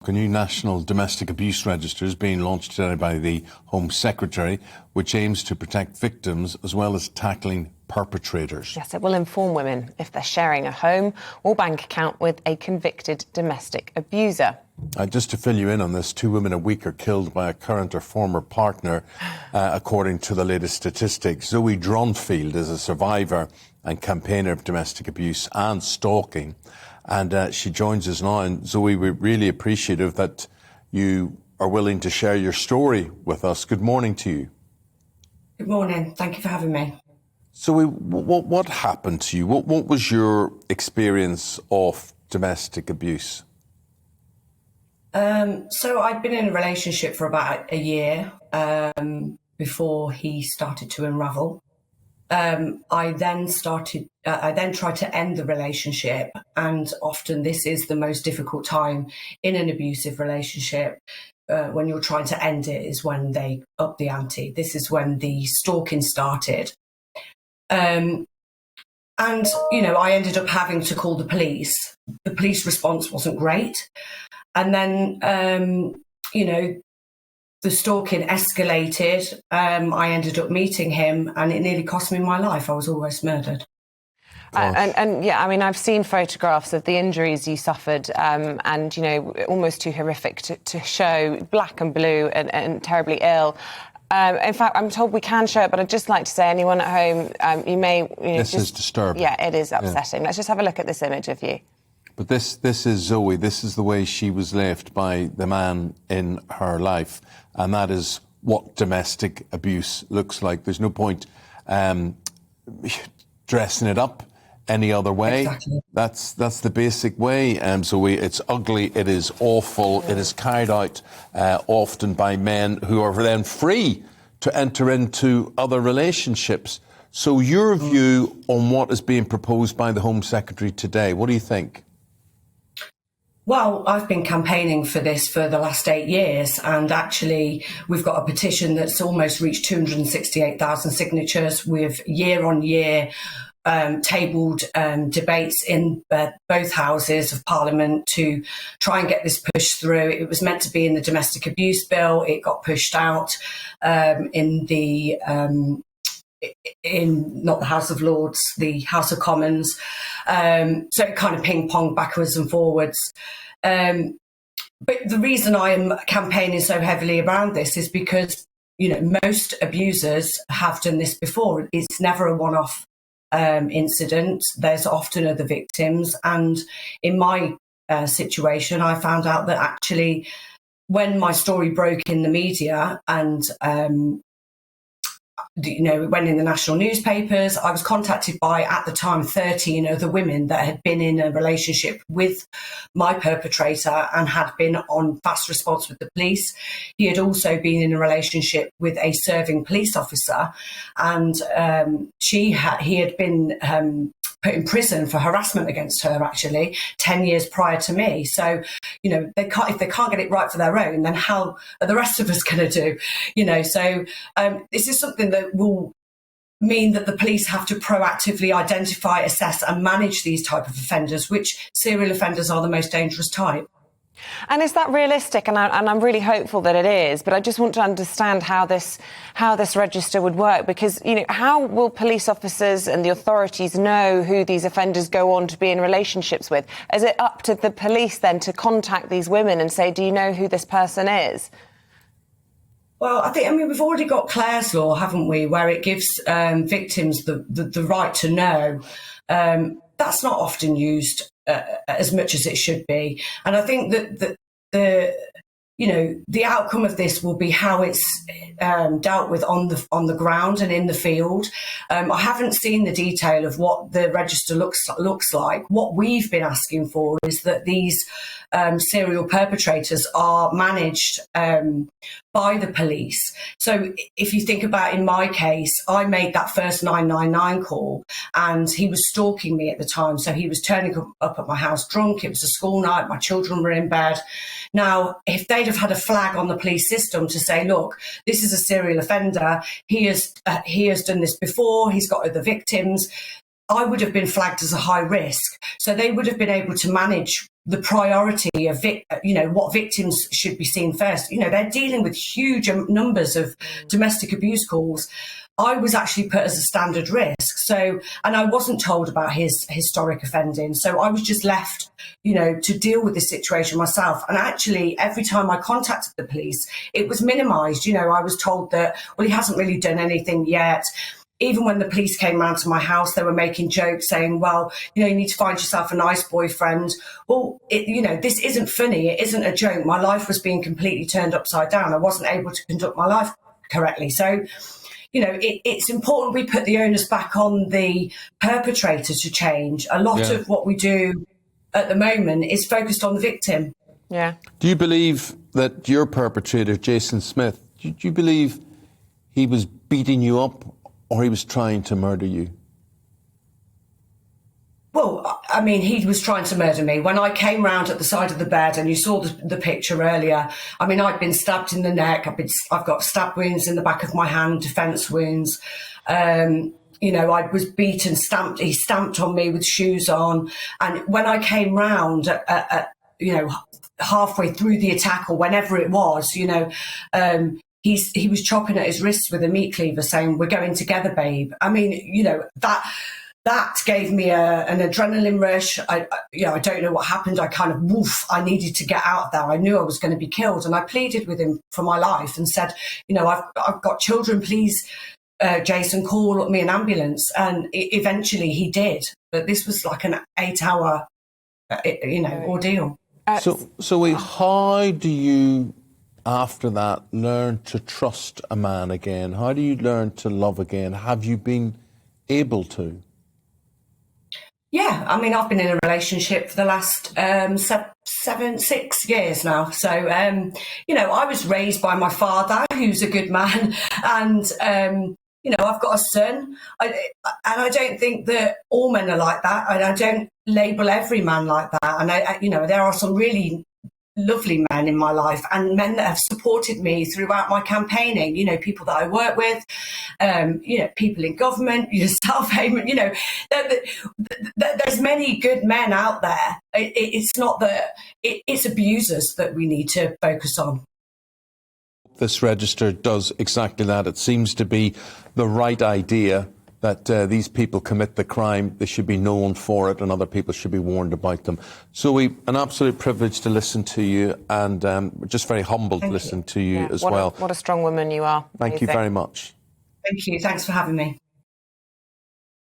A new national domestic abuse register is being launched today by the Home Secretary, which aims to protect victims as well as tackling perpetrators. Yes, it will inform women if they're sharing a home or bank account with a convicted domestic abuser. Just to fill you in on this, 2 women a week are killed by a current or former partner, according to the latest statistics. Zoe Dronfield is a survivor and campaigner of domestic abuse and stalking. And she joins us now. And Zoe, we're really appreciative that you are willing to share your story with us. Good morning to you. Good morning. Thank you for having me. Zoe, what happened to you? What was your experience of domestic abuse? So I'd been in a relationship for about a year before he started to unravel. I then tried to end the relationship, and often this is the most difficult time in an abusive relationship. When you're trying to end it is when they up the ante. This is when the stalking started. And, I ended up having to call the police. The police response wasn't great. And then, the stalking escalated. I ended up meeting him and it nearly cost me my life. I was almost murdered. And yeah, I mean, I've seen photographs of the injuries you suffered and, almost too horrific to show, black and blue and terribly ill. In fact, I'm told we can show it, but I'd just like to say, anyone at home, you may... This is disturbing. Yeah, it is upsetting. Yeah. Let's just have a look at this image of you. But this is Zoe. This is the way she was left by the man in her life. And that is what domestic abuse looks like. There's no point dressing it up any other way. Exactly. That's the basic way, Zoe. It's ugly. It is awful. It is carried out often by men who are then free to enter into other relationships. So your view on what is being proposed by the Home Secretary today, what do you think? Well, I've been campaigning for this for the last 8 years, and actually we've got a petition that's almost reached 268,000 signatures with year-on-year tabled debates in both houses of Parliament to try and get this pushed through. It was meant to be in the domestic abuse bill. It got pushed out in not the House of Lords, the House of Commons. So it kind of ping-ponged backwards and forwards. But the reason I am campaigning so heavily around this is because, most abusers have done this before. It's never a one-off incident. There's often other victims. And in my situation, I found out that actually when my story broke in the media and it went in the national newspapers, I was contacted by, at the time, 13 other women that had been in a relationship with my perpetrator and had been on fast response with the police. He had also been in a relationship with a serving police officer, and he had been put in prison for harassment against her, actually, 10 years prior to me. So, if they can't get it right for their own, then how are the rest of us going to do? So this is something that will mean that the police have to proactively identify, assess and manage these type of offenders, which serial offenders are the most dangerous type. And is that realistic? And I'm really hopeful that it is. But I just want to understand how this register would work, because, how will police officers and the authorities know who these offenders go on to be in relationships with? Is it up to the police then to contact these women and say, do you know who this person is? Well, we've already got Clare's Law, haven't we, where it gives victims the right to know. That's not often used as much as it should be. And I think that the outcome of this will be how it's dealt with on the ground and in the field. I haven't seen the detail of what the register looks like. What we've been asking for is that these serial perpetrators are managed by the police. So if you think about, in my case, I made that first 999 call and he was stalking me at the time. So he was turning up at my house drunk. It was a school night. My children were in bed. Now, if they'd have had a flag on the police system to say, look, this is a serial offender. He has done this before. He's got other victims. I would have been flagged as a high risk. So they would have been able to manage the priority of, what victims should be seen first. They're dealing with huge numbers of domestic abuse calls. I was actually put as a standard risk. So, and I wasn't told about his historic offending. So I was just left, to deal with this situation myself. And actually, every time I contacted the police, it was minimised. I was told that, well, he hasn't really done anything yet. Even when the police came round to my house, they were making jokes saying, well, you need to find yourself a nice boyfriend. Well, this isn't funny. It isn't a joke. My life was being completely turned upside down. I wasn't able to conduct my life correctly. So, it's important we put the onus back on the perpetrator to change. A lot of what we do at the moment is focused on the victim. Yeah. Do you believe that your perpetrator, Jason Smith, do you believe he was beating you up or he was trying to murder you? Well, I mean, he was trying to murder me. When I came round at the side of the bed, and you saw the picture earlier, I mean, I'd been stabbed in the neck. I've got stab wounds in the back of my hand, defence wounds. I was beaten, stamped. He stamped on me with shoes on. And when I came round, halfway through the attack or whenever it was, he was chopping at his wrists with a meat cleaver, saying, "We're going together, babe." I mean, that gave me an adrenaline rush. I don't know what happened. I kind of, I needed to get out of there. I knew I was going to be killed. And I pleaded with him for my life and said, I've got children, please, Jason, call me an ambulance. And eventually he did. But this was like an 8-hour, ordeal. So how do you, after that, learn to trust a man again? How do you learn to love again? Have you been able to? Yeah, I mean, I've been in a relationship for the last 6 years now. So, I was raised by my father, who's a good man, and, I've got a son. And I don't think that all men are like that. I don't label every man like that. And, there are some really lovely men in my life and men that have supported me throughout my campaigning, people that I work with, people in government, yourself, Eamon, there's many good men out there. It's not that it's abusers that we need to focus on. This register does exactly that. It seems to be the right idea that these people commit the crime, they should be known for it, and other people should be warned about them. Zoe, an absolute privilege to listen to you, and we're just very humbled to listen to you as well. What a strong woman you are. Thank you very much. Thank you. Thanks for having me.